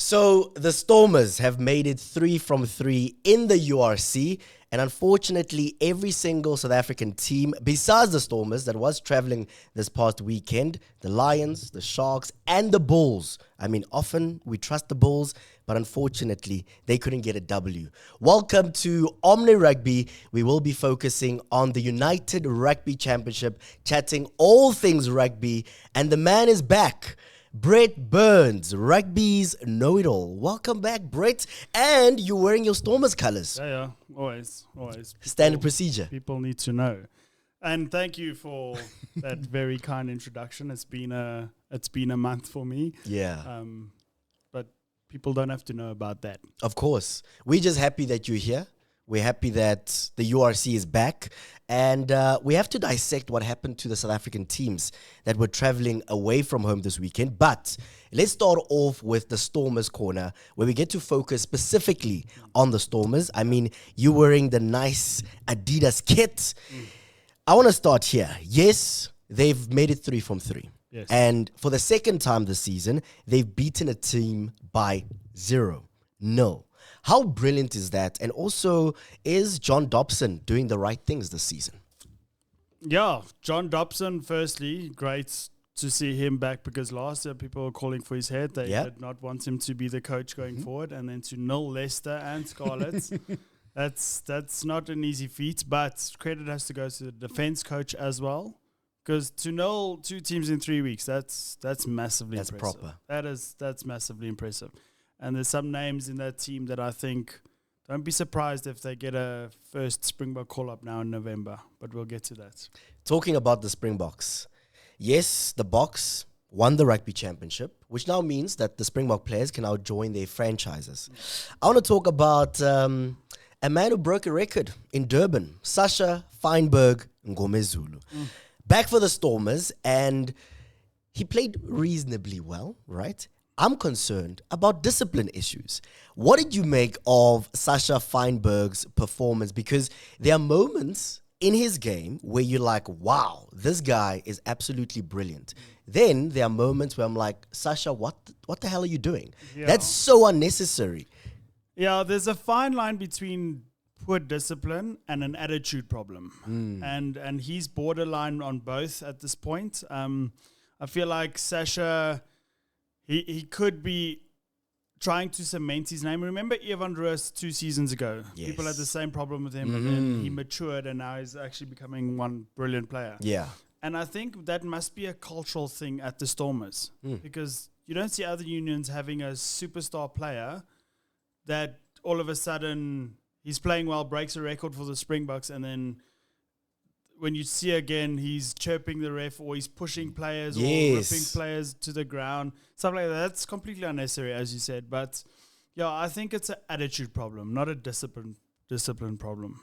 So the Stormers have made it 3 from 3 in the URC. And unfortunately, every single South African team, besides the Stormers, that was traveling this past weekend, the Lions, the Sharks, and the Bulls. I mean, often we trust the Bulls, but unfortunately, they couldn't get a W. Welcome to Omni Rugby. We will be focusing on the United Rugby Championship, chatting all things rugby, and the man is back. Brett Burns, rugby's know-it-all. Welcome back, Brett. And you're wearing your Stormers colours. Yeah, always. Standard procedure. People need to know. And thank you for that very kind introduction. It's been a month for me. Yeah. But people don't have to know about that. Of course. We're just happy that you're here. We're happy that the URC is back. And we have to dissect what happened to the South African teams that were traveling away from home this weekend. But let's start off with the Stormers corner, where we get to focus specifically on the Stormers. I mean, you wearing the nice Adidas kit. I want to start here. Yes, they've made it 3 from 3. Yes. And for the second time this season, they've beaten a team by 0-0. How brilliant is that? And also, is John Dobson doing the right things this season? Yeah, John Dobson, firstly, great to see him back, because last year people were calling for his head. They did not want him to be the coach going forward. And then to nil Leicester and Scarlets, that's not an easy feat. But credit has to go to the defense coach as well. Because to nil 2 teams in 3 weeks, that's massively impressive. That's proper. That's massively impressive. And there's some names in that team that I think, don't be surprised if they get a first Springbok call-up now in November. But we'll get to that. Talking about the Springboks. Yes, the Boks won the Rugby Championship, which now means that the Springbok players can now join their franchises. I want to talk about a man who broke a record in Durban, Sacha Feinberg-Mngomezulu. Back for the Stormers, and he played reasonably well, right? I'm concerned about discipline issues. What did you make of Sacha Feinberg's performance? Because there are moments in his game where you're like, wow, this guy is absolutely brilliant. Then there are moments where I'm like, Sacha, what the hell are you doing? Yeah. That's so unnecessary. Yeah, there's a fine line between poor discipline and an attitude problem. And he's borderline on both at this point. I feel like Sacha, he could be trying to cement his name. Remember Evan Roos 2 seasons ago? Yes. People had the same problem with him, and then he matured, and now he's actually becoming one brilliant player. Yeah. And I think that must be a cultural thing at the Stormers, because you don't see other unions having a superstar player that all of a sudden he's playing well, breaks a record for the Springboks, and then when you see again, he's chirping the ref, or he's pushing players, or ripping players to the ground, stuff like that. That's completely unnecessary, as you said. But yeah, I think it's an attitude problem, not a discipline problem.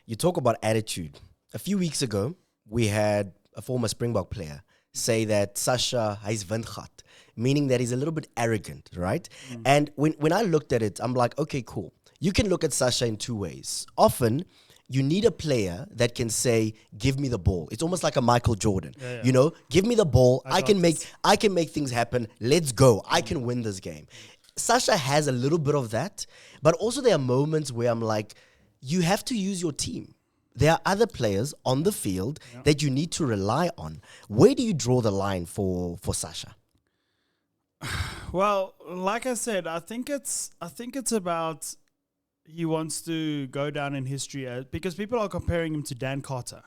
You talk about attitude. A few weeks ago, we had a former Springbok player say that Sacha is windgat, meaning that he's a little bit arrogant, right? And when I looked at it, I'm like, okay, cool. You can look at Sacha in 2 ways. Often, you need a player that can say, give me the ball. It's almost like a Michael Jordan. Yeah. You know, give me the ball. I can this. make things happen. Let's go. I can win this game. Sacha has a little bit of that, but also there are moments where I'm like, you have to use your team. There are other players on the field that you need to rely on. Where do you draw the line for Sacha? Well, like I said, I think it's about he wants to go down in history because people are comparing him to Dan Carter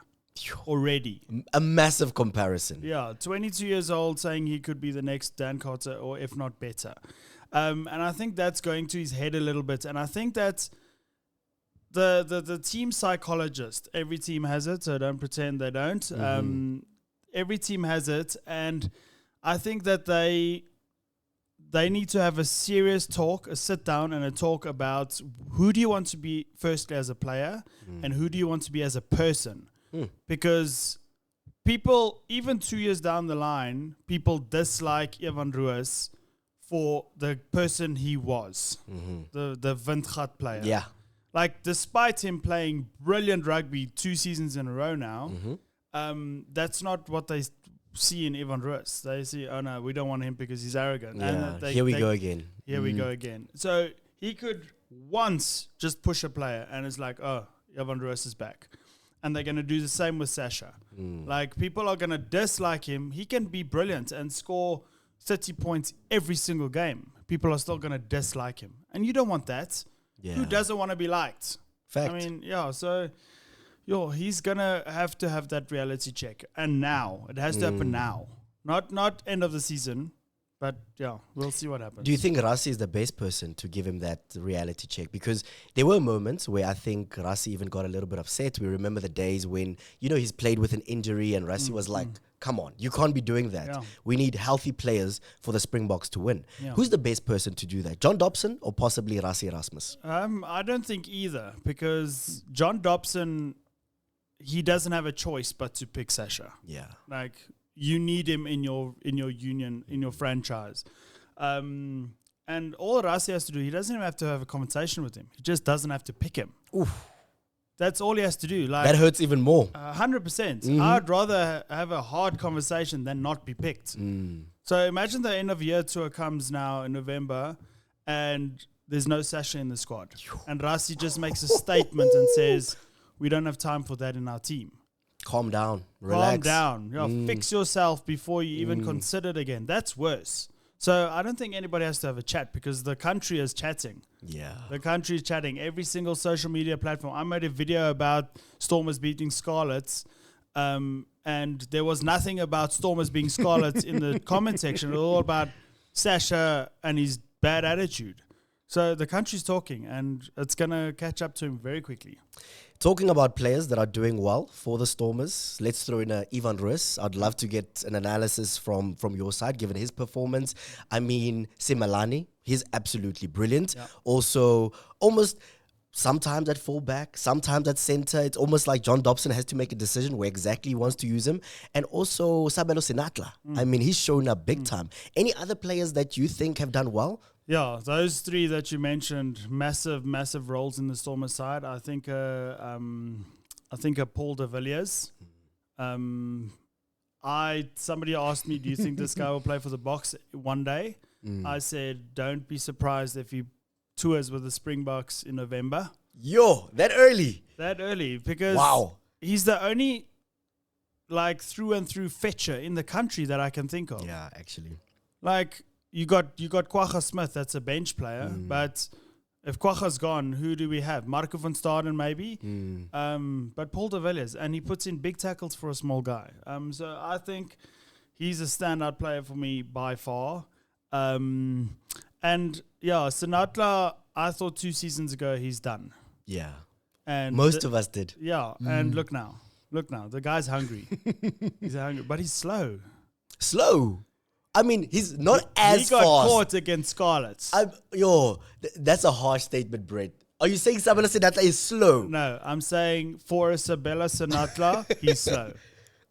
already. A massive comparison. Yeah, 22 years old, saying he could be the next Dan Carter, or if not better. And I think that's going to his head a little bit. And I think that the team psychologist, every team has it, so don't pretend they don't. Every team has it, and I think that they need to have a serious talk, a sit down and a talk about who do you want to be firstly as a player and who do you want to be as a person. Because people, even 2 years down the line, people dislike Evan Roos for the person he was, the windgat player. Yeah. Like, despite him playing brilliant rugby 2 seasons in a row now, that's not what they see in Ivan Ruiz. They see, oh no, we don't want him because he's arrogant. Yeah, And here we go again. Here we go again. So he could once just push a player and it's like, oh, Ivan Ruiz is back. And they're going to do the same with Sacha. Like, people are going to dislike him. He can be brilliant and score 30 points every single game. People are still going to dislike him. And you don't want that. Yeah. Who doesn't want to be liked? Fact. I mean, yeah, so he's going to have that reality check. And now. It has to happen now. Not end of the season. But, yeah, we'll see what happens. Do you think Rassie is the best person to give him that reality check? Because there were moments where I think Rassie even got a little bit upset. We remember the days when, he's played with an injury and Rassie was like, come on, you can't be doing that. Yeah. We need healthy players for the Springboks to win. Yeah. Who's the best person to do that? John Dobson or possibly Rassie Erasmus? I don't think either, because John Dobson, he doesn't have a choice but to pick Sacha. Yeah. Like, you need him in your union, in your franchise. And all Rassie has to do, he doesn't even have to have a conversation with him. He just doesn't have to pick him. Oof. That's all he has to do. Like, that hurts even more. 100%. I'd rather have a hard conversation than not be picked. So imagine the end of year tour comes now in November and there's no Sacha in the squad. And Rassie just makes a statement and says, we don't have time for that in our team. Calm down. Relax. Calm down. Fix yourself before you even consider it again. That's worse. So I don't think anybody has to have a chat because the country is chatting. Yeah. The country is chatting. Every single social media platform. I made a video about Stormers beating Scarlets, and there was nothing about Stormers being Scarlets in the comment section. It was all about Sacha and his bad attitude. So the country's talking, and it's going to catch up to him very quickly. Talking about players that are doing well for the Stormers, let's throw in Ivan Ruiz. I'd love to get an analysis from your side, given his performance. I mean, Simelane, he's absolutely brilliant. Yeah. Also, almost sometimes at fullback, sometimes at center. It's almost like John Dobson has to make a decision where exactly he wants to use him. And also, Sabelo Senatla. I mean, he's shown up big time. Any other players that you think have done well? Yeah, those three that you mentioned, massive roles in the Stormers side. I think Paul de Villiers. Somebody asked me, do you think this guy will play for the Boks one day? I said, don't be surprised if he tours with the Springboks in November. Yo, that early? That early, because he's the only through and through fetcher in the country that I can think of. Yeah, actually. Like, you got Kwagga Smith, that's a bench player, but if Kwagga's gone, who do we have? Marco van Staden maybe, but Paul de Villiers, and he puts in big tackles for a small guy. So I think he's a standout player for me by far. And yeah, Senatla, I thought 2 seasons ago he's done. Yeah, and most of us did. Yeah, and look now, the guy's hungry. He's hungry, but he's slow. Slow. I mean, he's not as fast. He got caught against Scarlets. That's a harsh statement, Brett. Are you saying Sabelo Senatla is slow? No, I'm saying for a Sabelo Senatla, he's slow.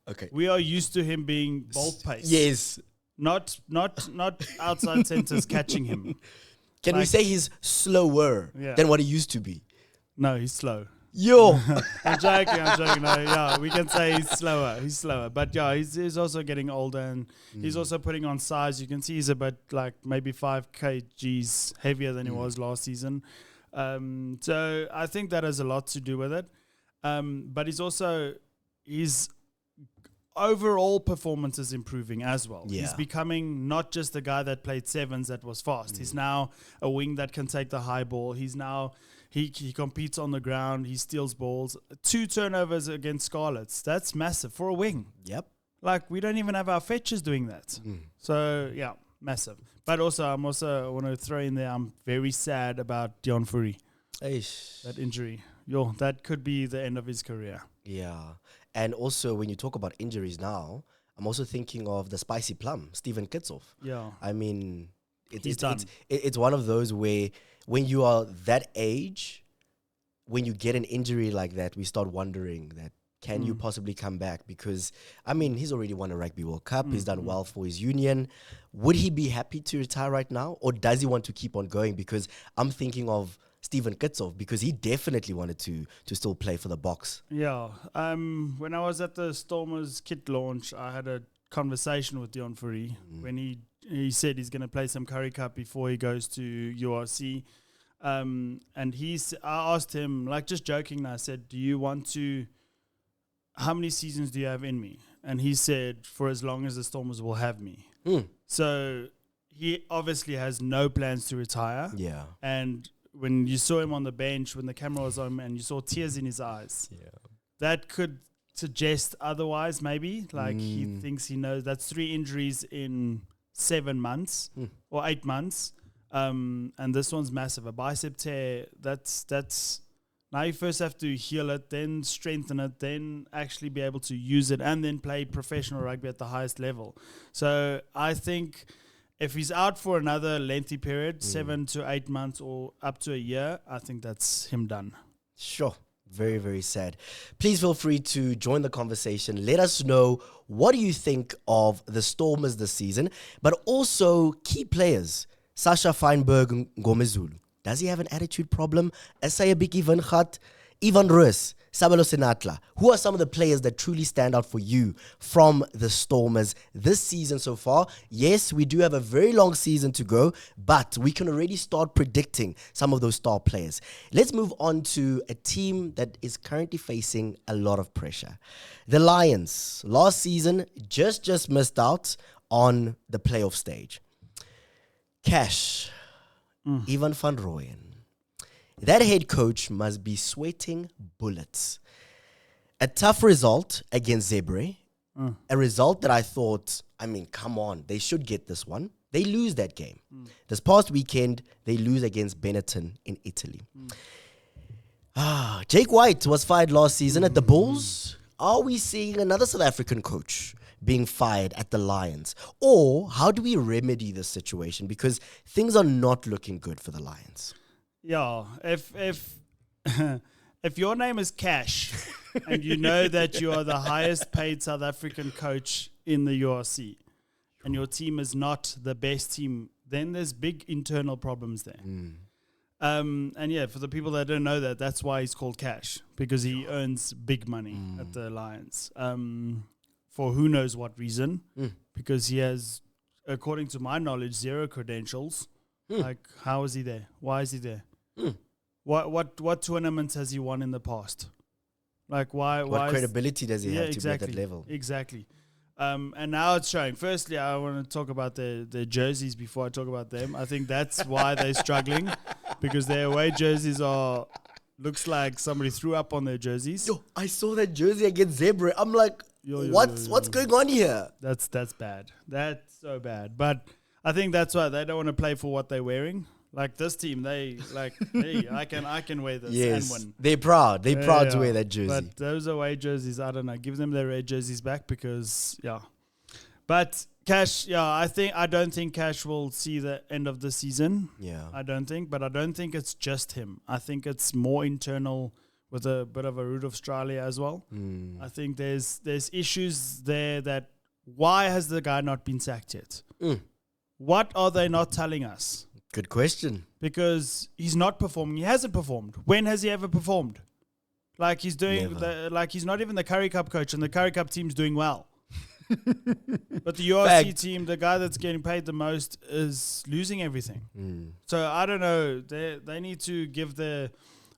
Okay. We are used to him being bolt pace. Yes. Not outside centers catching him. Can we say he's slower than what he used to be? No, he's slow. Yo. I'm joking. No, yeah, we can say he's slower. But yeah, he's also getting older and he's also putting on size. You can see he's about maybe 5 kgs heavier than he was last season. So I think that has a lot to do with it. But his overall performance is improving as well. Yeah. He's becoming not just the guy that played sevens that was fast. He's now a wing that can take the high ball. He's now... He competes on the ground. He steals balls. 2 turnovers against Scarlets. That's massive for a wing. Yep. We don't even have our fetchers doing that. So, yeah, massive. But I want to throw in there, I'm very sad about Dion Fourie. That injury. That could be the end of his career. Yeah. And also, when you talk about injuries now, I'm also thinking of the spicy plum, Steven Kitshoff. Yeah. I mean, done. It's one of those where when you are that age, when you get an injury like that, we start wondering that can you possibly come back? Because, I mean, he's already won a Rugby World Cup. He's done well for his union. Would he be happy to retire right now? Or does he want to keep on going? Because I'm thinking of Steven Kitshoff because he definitely wanted to still play for the Boks. Yeah. When I was at the Stormers kit launch, I had a conversation with Dion Fourie when he said he's going to play some Curry Cup before he goes to URC. And I asked him, like just joking, I said, how many seasons do you have in me? And he said, for as long as the Stormers will have me. So he obviously has no plans to retire. Yeah. And when you saw him on the bench, when the camera was on and you saw tears in his eyes, that could suggest otherwise maybe. Like he thinks he knows. That's 3 injuries in 7 months or 8 months. And this one's massive. A bicep tear, that's now you first have to heal it, then strengthen it, then actually be able to use it, and then play professional rugby at the highest level. So I think if he's out for another lengthy period, 7 to 8 months or up to a year, I think that's him done. Sure. Very, very sad. Please feel free to join the conversation. Let us know what do you think of the Stormers this season, but also key players. Sacha Feinberg-Mngomezulu. Does he have an attitude problem? Asaya Biki Vinchat, Ivan Roos, Sabelo Senatla. Who are some of the players that truly stand out for you from the Stormers this season so far? Yes, we do have a very long season to go, but we can already start predicting some of those star players. Let's move on to a team that is currently facing a lot of pressure. The Lions, last season, just missed out on the playoff stage. Cash, Ivan van Rooyen. That head coach must be sweating bullets. A tough result against Zebre. A result that I thought, come on, they should get this one. They lose that game. This past weekend, they lose against Benetton in Italy. Jake White was fired last season at the Bulls. Are we seeing another South African coach being fired at the Lions? Or how do we remedy this situation? Because things are not looking good for the Lions. Yeah, if your name is Cash and you know that you are the highest paid South African coach in the URC and your team is not the best team, then there's big internal problems there. And yeah, for the people that don't know that, that's why he's called Cash, because he earns big money at the Lions. For who knows what reason, because he has, according to my knowledge, 0 credentials. Like, how is he there? Why is he there? What tournaments has he won in the past? Like, why? What credibility does he have to be at that level? Exactly. And now it's showing. Firstly, I want to talk about the jerseys before I talk about them. I think that's why they're struggling, because their away jerseys looks like somebody threw up on their jerseys. Yo, I saw that jersey against Zebre. I'm like, what's going on here? That's bad. That's so bad. But I think that's why they don't want to play for what they're wearing. Like this team, hey, I can wear this and win. They're proud. They're proud to wear that jersey. But those away jerseys, I don't know. Give them their red jerseys back because, But Cash, I don't think Cash will see the end of the season. Yeah. I don't think. But I don't think it's just him. I think it's more internal with a bit of a root of Australia as well. I think there's issues there that why has the guy not been sacked yet? What are they not telling us? Good question. Because he's not performing. He hasn't performed. When has he ever performed? Like he's doing, he's not even the Curry Cup coach, and the Curry Cup team's doing well. But the URC team, the guy that's getting paid the most, is losing everything. So I don't know. They need to give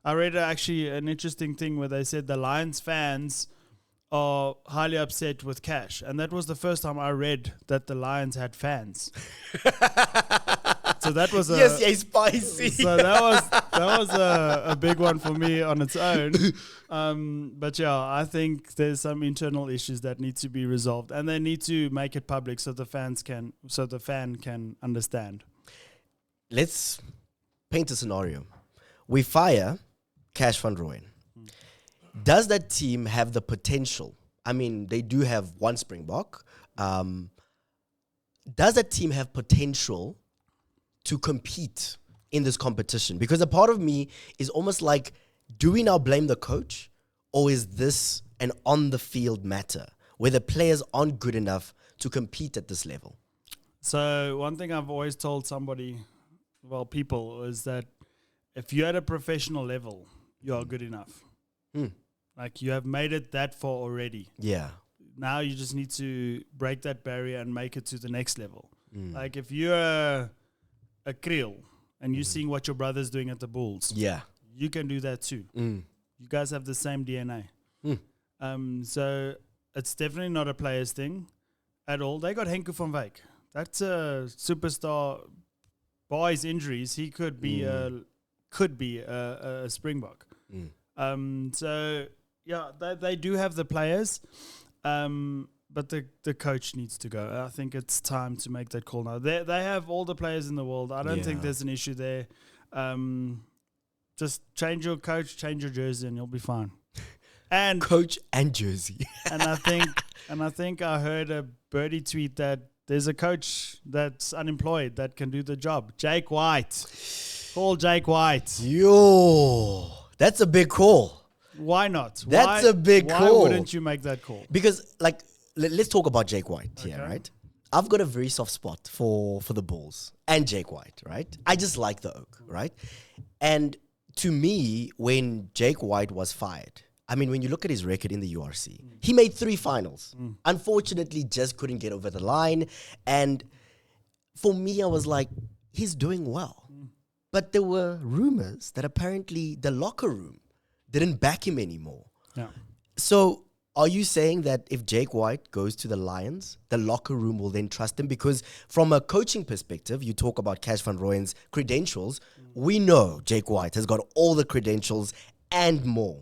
I read actually an interesting thing where they said the Lions fans are highly upset with Cash, and that was the first time I read that the Lions had fans. So that was spicy. So that was a big one for me on its own. But I think there's some internal issues that need to be resolved, and they need to make it public so the fan can understand. Let's paint a scenario. We fire Cash van Rooyen. Does that team have the potential? They do have one Springbok. Does that team have potential to compete in this competition? Because a part of me is almost like, do we now blame the coach, or is this an on-the-field matter where the players aren't good enough to compete at this level? So one thing I've always told people, is that if you're at a professional level, you are good enough. Like you have made it that far already. Yeah. now you just need to break that barrier and make it to the next level. Mm. Like if you're a Creole and you're seeing what your brother's doing at the Bulls, Yeah. you can do that too. Mm. You guys have the same DNA. Mm. So it's definitely not a players thing at all. They got Henku van Wyk. That's a superstar. By his injuries, he could be a Springbok. So yeah, they do have the players, but the coach needs to go. I think it's time to make that call now. They have all the players in the world. I don't think there's an issue there. Just change your coach, change your jersey, and you'll be fine. And coach and jersey. and I think I heard a birdie tweet that there's a coach that's unemployed that can do the job. Jake White. Call Jake White. Yo, that's a big call. Why not? That's a big call. Why wouldn't you make that call? Because, like, let's talk about Jake White here, right? I've got a very soft spot for the Bulls and Jake White, right? I just like the Oak, right? And to me, when Jake White was fired, I mean, when you look at his record in the URC, he made 3 finals. Unfortunately, just couldn't get over the line. And for me, I was like, he's doing well. But there were rumors that apparently the locker room didn't back him anymore. Yeah. So are you saying that if Jake White goes to the Lions, the locker room will then trust him? Because from a coaching perspective, you talk about Cash van Rooyen's credentials. We know Jake White has got all the credentials and more.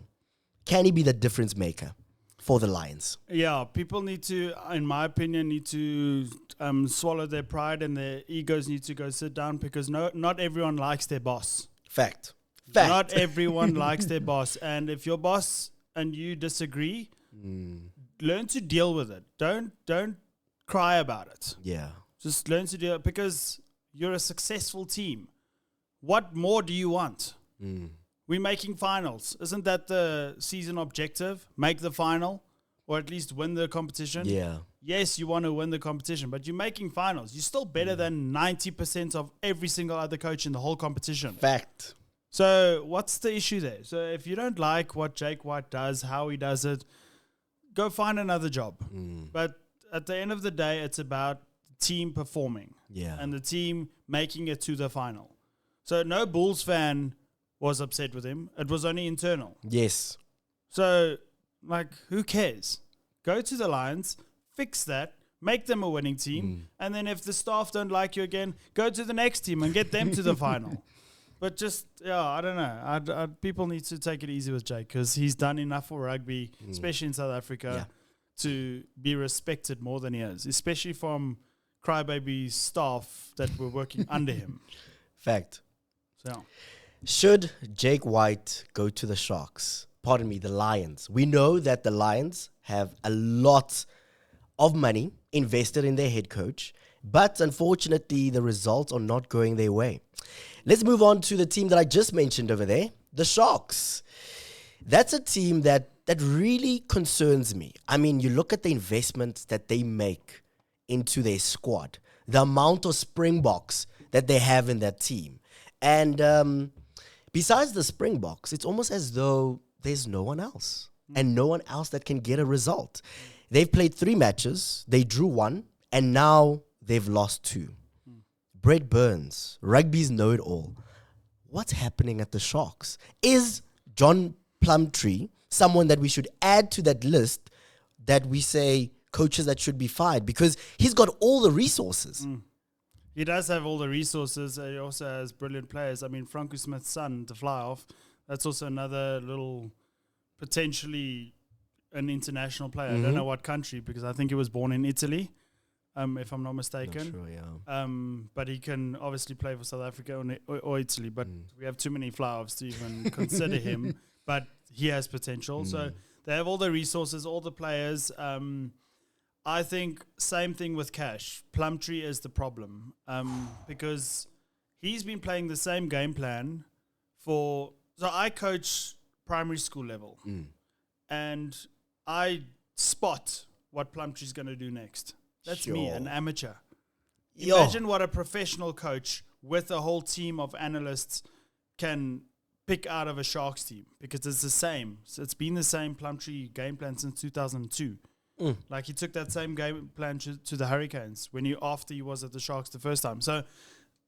Can he be the difference maker for the Lions? Yeah, people need to, in my opinion, swallow their pride and their egos need to go sit down because not everyone likes their boss. Fact. Not everyone likes their boss. And if your boss and you disagree, learn to deal with it. Don't cry about it. Yeah. Just learn to deal because you're a successful team. What more do you want? We're making finals. Isn't that the season objective? Make the final or at least win the competition? Yeah. Yes, you want to win the competition, but you're making finals. You're still better than 90% of every single other coach in the whole competition. Fact. So what's the issue there? So if you don't like what Jake White does, how he does it, go find another job. But at the end of the day, it's about the team performing and the team making it to the final. So no Bulls fan was upset with him. It was only internal. Yes. So, like, who cares? Go to the Lions, fix that, make them a winning team, and then if the staff don't like you again, go to the next team and get them to the final. But just, I don't know. People need to take it easy with Jake because he's done enough for rugby, especially in South Africa, to be respected more than he is, especially from crybaby staff that were working under him. Fact. So, should Jake White go to the Sharks? Pardon me, the Lions. We know that the Lions have a lot of money invested in their head coach, but unfortunately, the results are not going their way. Let's move on to the team that I just mentioned over there, the Sharks. That's a team that really concerns me. I mean, you look at the investments that they make into their squad, the amount of Springboks that they have in that team. And besides the Springboks, it's almost as though there's no one else and no one else that can get a result. They've played 3 matches, they drew 1, and now they've lost 2. Brett Burns, rugby's know-it-all. What's happening at the Sharks? Is John Plumtree someone that we should add to that list that we say coaches that should be fired? Because he's got all the resources. He does have all the resources. He also has brilliant players. I mean, Franco Smith's son, to fly off, that's also another little, potentially an international player. I don't know what country because I think he was born in Italy, if I'm not mistaken. Not sure, but he can obviously play for South Africa or Italy, but we have too many fly-offs to even consider him. But he has potential. So they have all the resources, all the players. I think same thing with Cash. Plumtree is the problem because he's been playing the same game plan so I coach primary school level and I spot what Plumtree's going to do next. That's me, an amateur. Imagine what a professional coach with a whole team of analysts can pick out of a Sharks team because it's the same. So it's been the same Plumtree game plan since 2002. Like he took that same game plan to the Hurricanes after he was at the Sharks the first time. So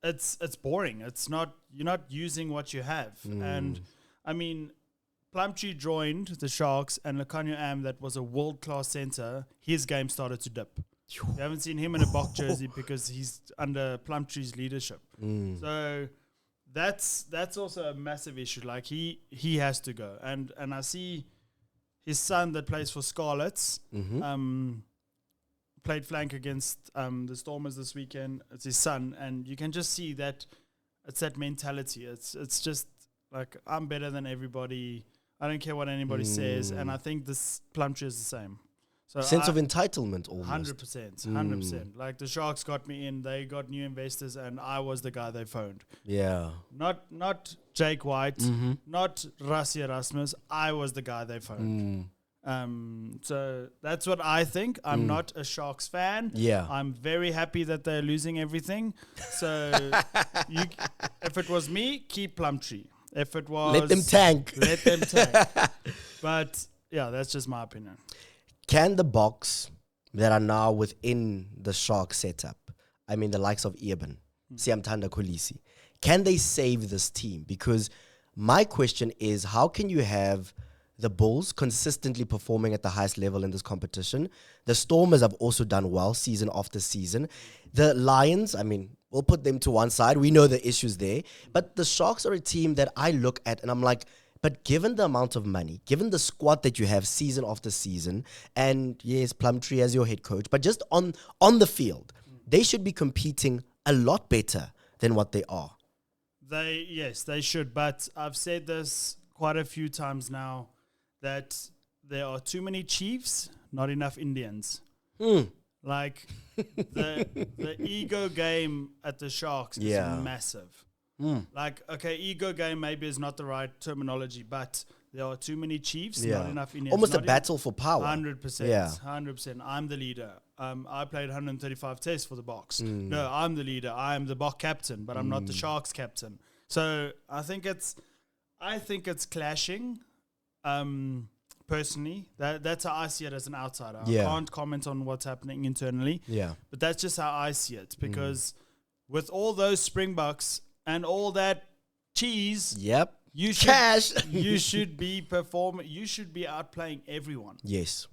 it's boring. You're not using what you have. And I mean, Plumtree joined the Sharks, and Lekanyo Am, that was a world-class centre, his game started to dip. You haven't seen him in a Bok jersey because he's under Plumtree's leadership. So that's also a massive issue. Like he has to go. And I see his son that plays for Scarlets played flank against the Stormers this weekend. It's his son, and you can just see that it's that mentality. It's just like, I'm better than everybody. I don't care what anybody says, and I think this Plumtree is the same. So sense of entitlement, almost. 100%. Like the Sharks got me in, they got new investors, and I was the guy they phoned. Yeah. Not Jake White, not Rassie Erasmus. I was the guy they phoned. So that's what I think. I'm not a Sharks fan. Yeah. I'm very happy that they're losing everything. So if it was me, keep Plumtree. If it was... Let them tank. But yeah, that's just my opinion. Can the Boks that are now within the Shark setup, I mean the likes of Eben, Siamtanda Kolisi, can they save this team? Because my question is, how can you have the Bulls consistently performing at the highest level in this competition? The Stormers have also done well season after season. The Lions, I mean, we'll put them to one side. We know the issues there. But the Sharks are a team that I look at and I'm like, but given the amount of money, given the squad that you have season after season, and yes, Plumtree as your head coach, but just on the field, they should be competing a lot better than what they are. Yes, they should. But I've said this quite a few times now, that there are too many Chiefs, not enough Indians. Like the ego game at the Sharks is massive. Like, okay, ego game maybe is not the right terminology, but there are too many Chiefs, not enough Indians. Almost not a battle for power. 100%. Yeah. 100%. I'm the leader. I played 135 tests for the Boks. No, I'm the leader. I am the Bok captain, but I'm not the Sharks captain. So I think it's clashing. Personally, that's how I see it as an outsider. I can't comment on what's happening internally. Yeah, but that's just how I see it, because with all those Springboks and all that cheese, you should be performing. You should be outplaying everyone. Yes,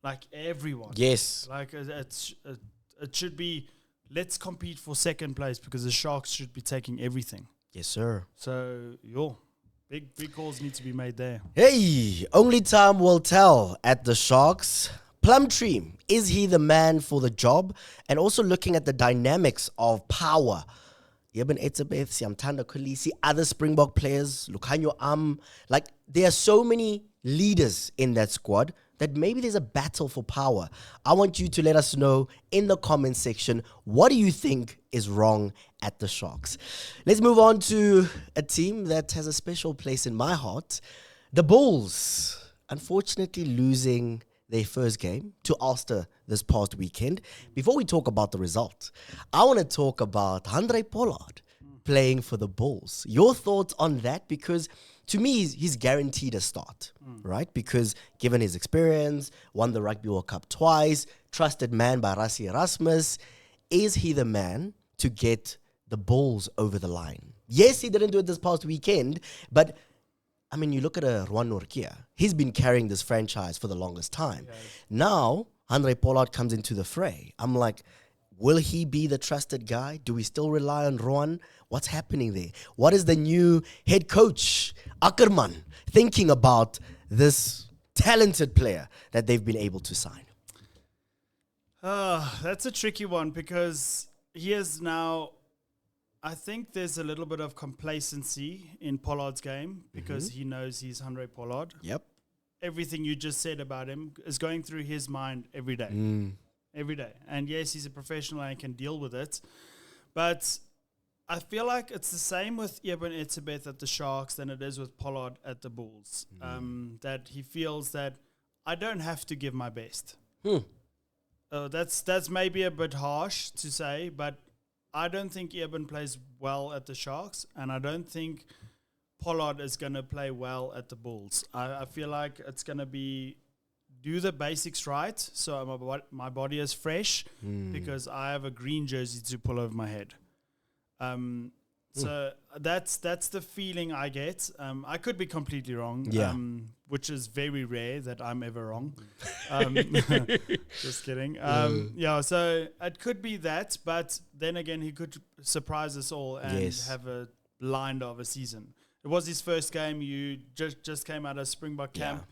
like everyone. Yes, like it should be. Let's compete for second place, because the Sharks should be taking everything. Yes, sir. So big calls need to be made there. Hey, only time will tell at the Sharks. Plumtree, is he the man for the job? And also looking at the dynamics of power. Eben Etzebeth, Siamtanda Kolisi, other Springbok players, Lekanyo Am. Like, there are so many leaders in that squad that maybe there's a battle for power. I want you to let us know in the comment section, what do you think is wrong at the Sharks? Let's move on to a team that has a special place in my heart. The Bulls, unfortunately losing their first game to Ulster this past weekend. Before we talk about the result, I want to talk about Handré Pollard playing for the Bulls. Your thoughts on that? Because to me, he's guaranteed a start, right? Because given his experience, won the Rugby World Cup twice, trusted man by Rassie Erasmus, is he the man to get the Bulls over the line? Yes, he didn't do it this past weekend, but I mean, you look at Ruan Norkia. He's been carrying this franchise for the longest time. Yes. Now, Handré Pollard comes into the fray. I'm like, will he be the trusted guy? Do we still rely on Ruan? What's happening there? What is the new head coach, Ackerman, thinking about this talented player that they've been able to sign? That's a tricky one, because he is now... I think there's a little bit of complacency in Pollard's game, because he knows he's Handré Pollard. Yep. Everything you just said about him is going through his mind every day. Every day. And yes, he's a professional and can deal with it. But I feel like it's the same with Eben Etzebeth at the Sharks than it is with Pollard at the Bulls. That he feels that I don't have to give my best. That's maybe a bit harsh to say, but I don't think Eben plays well at the Sharks, and I don't think Pollard is going to play well at the Bulls. I feel like it's going to be do the basics right, so my body is fresh, because I have a green jersey to pull over my head. So that's the feeling I get. I could be completely wrong, which is very rare that I'm ever wrong. Just kidding. So it could be that, but then again, he could surprise us all and have a blind of a season. It was his first game. You just came out of Springbok camp.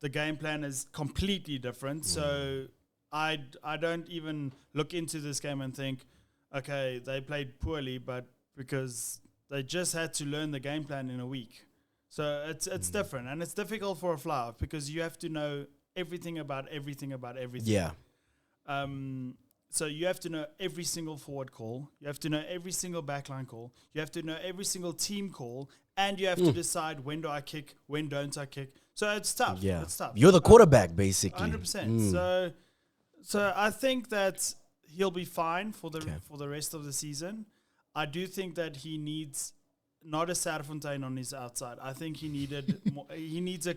The game plan is completely different. So I don't even look into this game and think, okay, they played poorly, but because they just had to learn the game plan in a week. So it's different, and it's difficult for a fly-off because you have to know everything about everything. Yeah. So you have to know every single forward call. You have to know every single backline call. You have to know every single team call, and you have to decide when do I kick, when don't I kick. So it's tough. Yeah. It's tough. You're the quarterback, basically. 100%. So I think that he'll be fine for the rest of the season. I do think that he needs not a Serfontein on his outside. I think he needed he needs a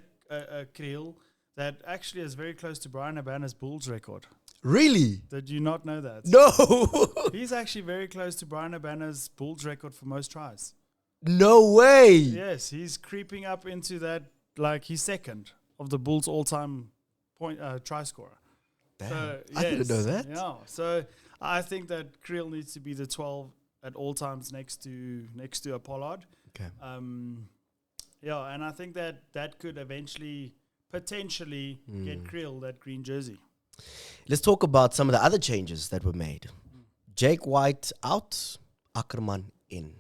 Kriel that actually is very close to Brian Abana's Bulls record. Really? Did you not know that? No. He's actually very close to Brian Abana's Bulls record for most tries. No way. Yes, he's creeping up into that, like he's second of the Bulls all-time try scorer. Damn. So, I didn't know that. Yeah, so I think that Kriel needs to be the 12 at all times next to a Pollard. Okay. And I think that could eventually, potentially, get Kriel that green jersey. Let's talk about some of the other changes that were made. Jake White out, Ackerman in.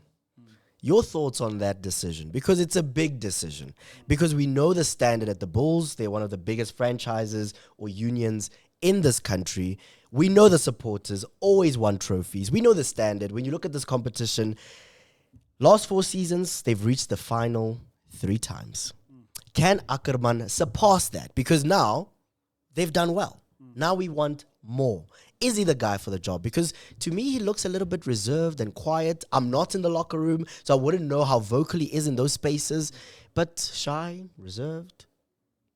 Your thoughts on that decision? Because it's a big decision. Because we know the standard at the Bulls. They're one of the biggest franchises or unions in this country. We know the supporters always won trophies. We know the standard. When you look at this competition, last 4 seasons, they've reached the final 3 times. Can Ackerman surpass that? Because now they've done well. Now we want more. Is he the guy for the job? Because to me, he looks a little bit reserved and quiet. I'm not in the locker room, so I wouldn't know how vocal he is in those spaces. But shy, reserved,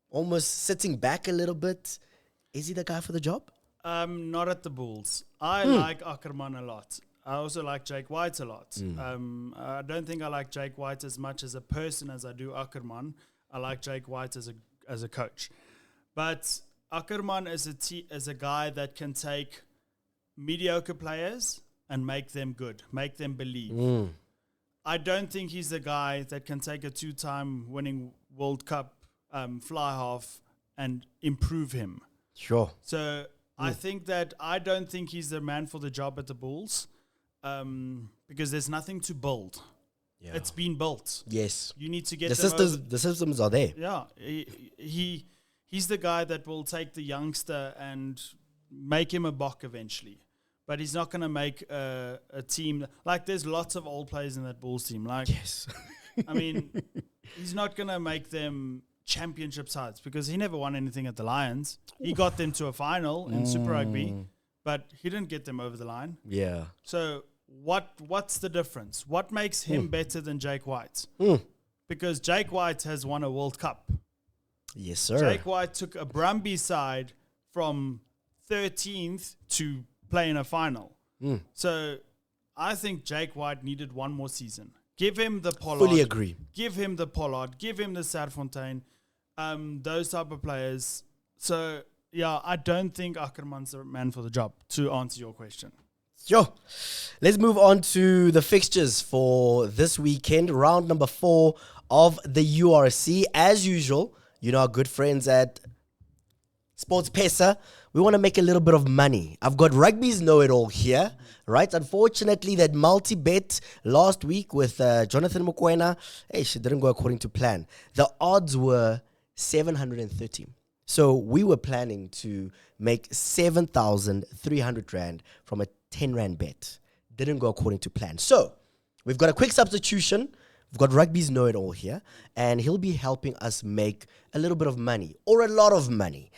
almost sitting back a little bit. Is he the guy for the job? Not at the Bulls. I like Ackerman a lot. I also like Jake White a lot. I don't think I like Jake White as much as a person as I do Ackerman. I like Jake White as a coach. But Ackerman is a guy that can take mediocre players and make them good, make them believe. I don't think he's the guy that can take a 2-time winning World Cup fly half and improve him. Sure. So I think that I don't think he's the man for the job at the Bulls because there's nothing to build. Yeah. It's been built. Yes. You need to get the systems are there. Yeah. He's the guy that will take the youngster and make him a Bok eventually. But he's not going to make a team. Like, there's lots of old players in that Bulls team. Like, yes. I mean, he's not going to make them championship sides because he never won anything at the Lions. He got them to a final in Super Rugby, but he didn't get them over the line. Yeah. So what's the difference? What makes him better than Jake White? Because Jake White has won a World Cup. Yes, sir. Jake White took a Brumby side from 13th to play in a final. So I think Jake White needed one more season. Give him the Pollard. Fully agree. Give him the Pollard. Give him the Serfontein. Those type of players. So, yeah, I don't think Ackerman's the man for the job, to answer your question. Sure. Let's move on to the fixtures for this weekend. Round number 4 of the URC. As usual, you know our good friends at Sports Pesa, we want to make a little bit of money. I've got Rugby's know-it-all here, right? Unfortunately, that multi-bet last week with Jonathan Mokoena, she didn't go according to plan. The odds were 730. So we were planning to make 7,300 Rand from a 10 Rand bet. Didn't go according to plan. So we've got a quick substitution. We've got Rugby's know-it-all here, and he'll be helping us make a little bit of money or a lot of money.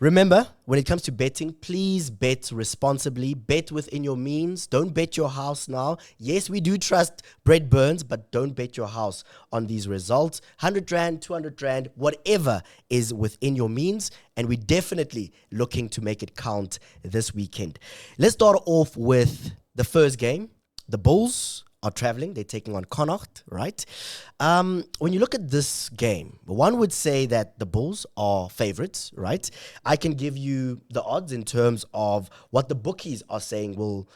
Remember, when it comes to betting, please bet responsibly. Bet within your means. Don't bet your house now. Yes, we do trust Brett Burns, but don't bet your house on these results. 100 Rand, 200 Rand, whatever is within your means. And we're definitely looking to make it count this weekend. Let's start off with the first game. The Bulls are traveling. They're taking on Connacht, right? When you look at this game, one would say that the Bulls are favorites, right? I can give you the odds in terms of what the bookies are saying will,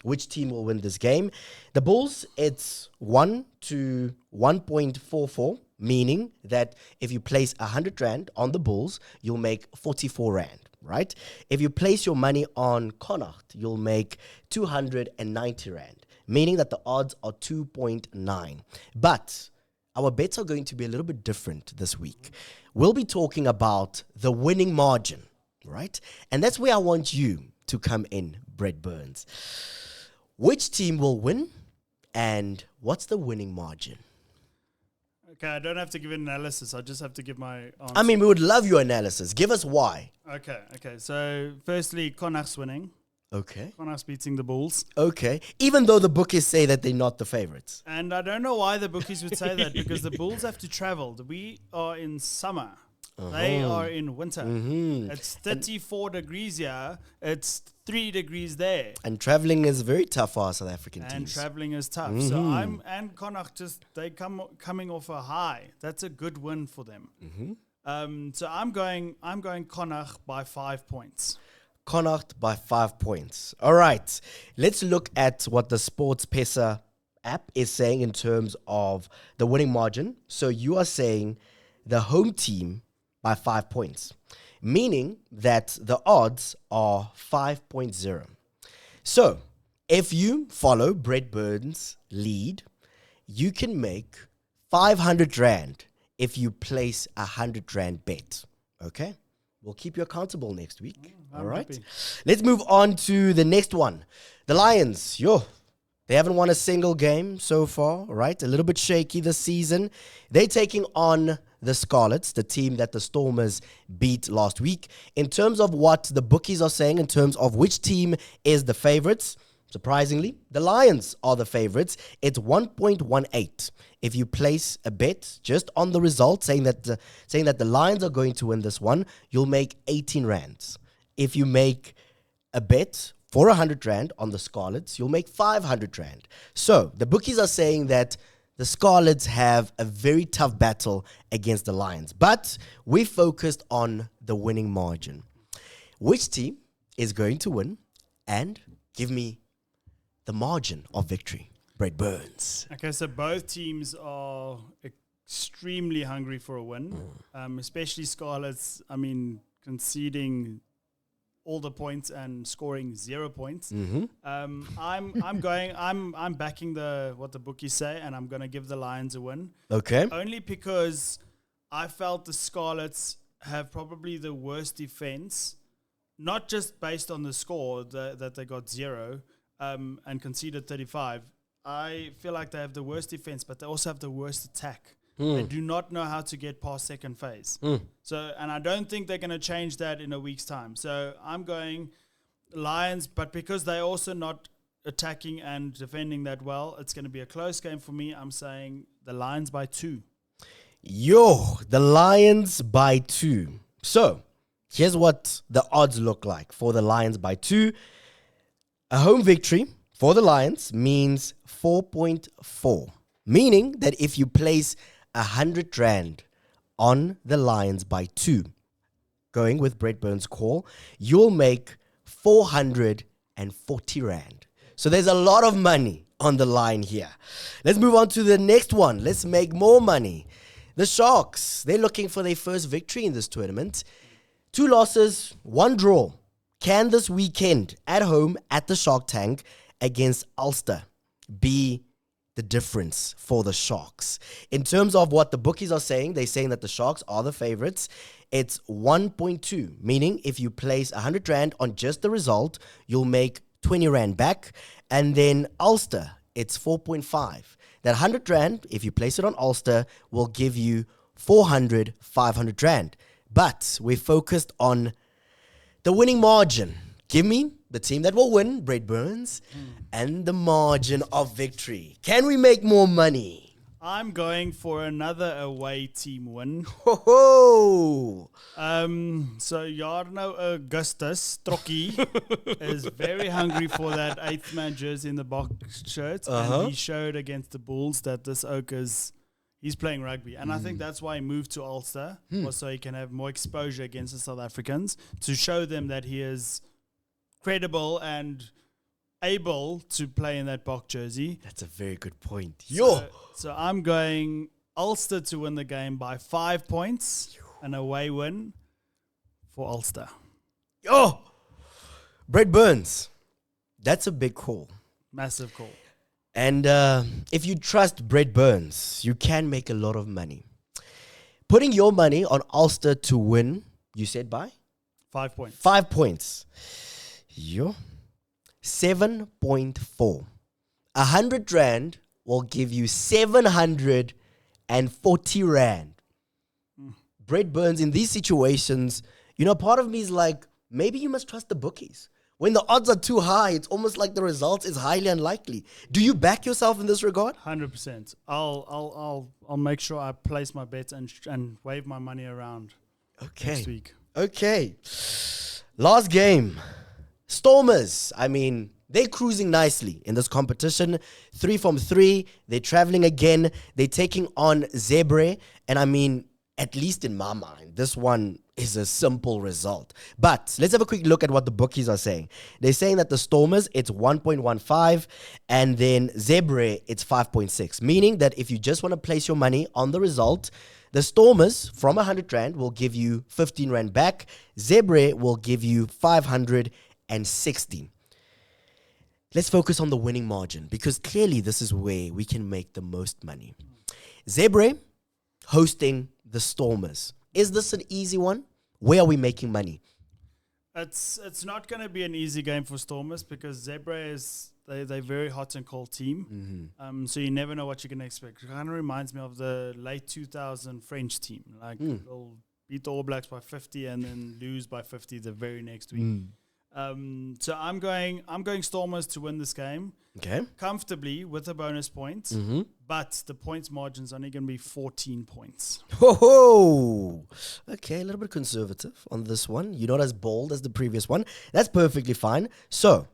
which team will win this game. The Bulls, it's 1 to 1.44, meaning that if you place 100 Rand on the Bulls, you'll make 44 Rand. Right? If you place your money on Connacht, you'll make 290 Rand, meaning that the odds are 2.9. But our bets are going to be a little bit different this week. We'll be talking about the winning margin, right? And that's where I want you to come in, Brett Burns. Which team will win and what's the winning margin? Okay, I don't have to give an analysis. I just have to give my answer. I mean, we would love your analysis. Give us why. Okay. So, firstly, Connacht's winning. Okay. Connacht's beating the Bulls. Okay. Even though the bookies say that they're not the favorites. And I don't know why the bookies would say that, because the Bulls have to travel. We are in summer. They are in winter. It's 34 degrees here. It's 3 degrees there. And traveling is very tough for our South African teams. And traveling is tough. So and Connacht they coming off a high. That's a good win for them. So I'm going Connacht by 5 points. Connacht by 5 points. All right. Let's look at what the Sports Pesa app is saying in terms of the winning margin. So you are saying the home team by 5 points, meaning that the odds are 5.0. So if you follow Brett Burns' lead, you can make 500 Rand if you place 100 Rand bet. Okay? We'll keep you accountable next week. All right? Happy. Let's move on to the next one. The Lions, they haven't won a single game so far, right? A little bit shaky this season. They're taking on the Scarlets, the team that the Stormers beat last week. In terms of what the bookies are saying, in terms of which team is the favorites, surprisingly, the Lions are the favorites. It's 1.18. If you place a bet just on the result, saying that the Lions are going to win this one, you'll make 18 Rands. If you make a bet for 100 Rand on the Scarlets, you'll make 500 Rand. So the bookies are saying that the Scarlets have a very tough battle against the Lions, but we focused on the winning margin. Which team is going to win? And give me the margin of victory. Brett Burns. Okay, so both teams are extremely hungry for a win, especially Scarlets. I mean, conceding all the points and scoring 0 points. I'm backing what the bookies say, and I'm going to give the Lions a win. Okay. Only because I felt the Scarlets have probably the worst defense, not just based on the score that they got 0 and conceded 35. I feel like they have the worst defense, but they also have the worst attack. They do not know how to get past second phase. So, and I don't think they're going to change that in a week's time. So I'm going Lions, but because they're also not attacking and defending that well, it's going to be a close game for me. I'm saying the Lions by 2. The Lions by 2. So here's what the odds look like for the Lions by 2. A home victory for the Lions means 4.4, meaning that if you place 100 Rand on the Lions by 2, going with Brett Burns' call, you'll make 440 Rand. So there's a lot of money on the line here. Let's move on to the next one. Let's make more money. The Sharks, they're looking for their first victory in this tournament. 2 losses, 1 draw. Can this weekend at home at the Shark Tank against Ulster be the difference for the Sharks? In terms of what the bookies are saying, they're saying that the Sharks are the favorites. It's 1.2, meaning if you place 100 Rand on just the result, you'll make 20 Rand back. And then Ulster, it's 4.5. That 100 Rand, if you place it on Ulster, will give you 500 Rand. But we're focused on The winning margin. Give me the team that will win, Brad Burns, and the margin of victory. Can we make more money? I'm going for another away team win. Ho ho! So Jarno Augustus Trockie is very hungry for that 8th man jersey in the box shirt. And he showed against the Bulls that this oak he's playing rugby. And I think that's why he moved to Ulster, was so he can have more exposure against the South Africans, to show them that he is credible and able to play in that box jersey. That's a very good point. So I'm going Ulster to win the game by 5 points, an away win for Ulster. Brad Burns. That's a big call. Massive call. And if you trust Brad Burns, you can make a lot of money. Putting your money on Ulster to win, you said by? 5 points. 5 points. 7.4. 100 rand will give you 740 rand. Brad Burns, in these situations, part of me is like, maybe you must trust the bookies. When the odds are too high, it's almost like the result is highly unlikely. Do you back yourself in this regard? 100%. I'll make sure I place my bets and wave my money around next week. Okay. Last game. Stormers. They're cruising nicely in this competition. 3 from 3. They're traveling again. They're taking on Zebre. And at least in my mind, this one is a simple result. But let's have a quick look at what the bookies are saying. They're saying that the Stormers, it's 1.15. And then Zebre, it's 5.6. Meaning that if you just want to place your money on the result, the Stormers from 100 Rand will give you 15 Rand back. Zebre will give you 516. Let's focus on the winning margin, because clearly this is where we can make the most money. Zebre hosting the Stormers. Is this an easy one? Where are we making money? It's not going to be an easy game for Stormers, because Zebre they're very hot and cold team. So you never know what you're going to expect. It kind of reminds me of the late 2000 French team. They'll beat the All Blacks by 50 and then lose by 50 the very next week. So I'm going Stormers to win this game. Okay. Comfortably with a bonus point. But the points margin's only going to be 14 points. Ho! Okay, a little bit conservative on this one. You're not as bold as the previous one. That's perfectly fine. So,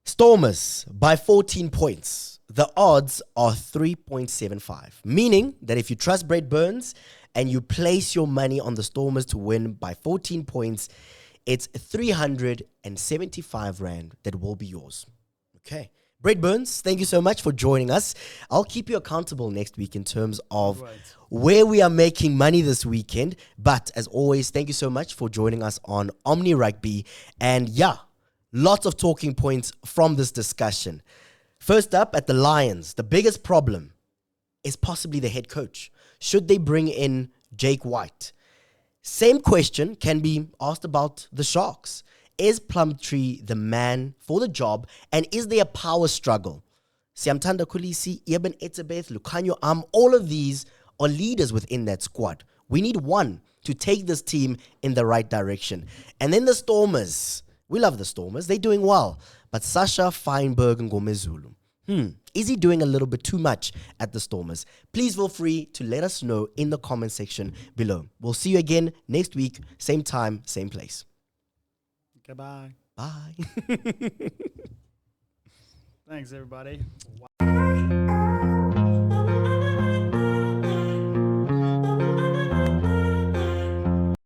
Stormers by 14 points. The odds are 3.75. Meaning that if you trust Brad Burns and you place your money on the Stormers to win by 14 points, it's 375 Rand that will be yours. Okay. Brad Burns, thank you so much for joining us. I'll keep you accountable next week in terms of where we are making money this weekend. But as always, thank you so much for joining us on Omni Rugby. And lots of talking points from this discussion. First up, at the Lions, the biggest problem is possibly the head coach. Should they bring in Jake White? Same question can be asked about the Sharks. Is Plumtree the man for the job, and is there a power struggle? Siamtanda Kulisi, Eben Etzebeth, Lucanio all of these are leaders within that squad. We need one to take this team in the right direction. And then the Stormers. We love the Stormers. They're doing well. But Sacha Feinberg-Mngomezulu, is he doing a little bit too much at the Stormers? Please feel free to let us know in the comment section below. We'll see you again next week, same time, same place. Goodbye. Bye. Thanks, everybody.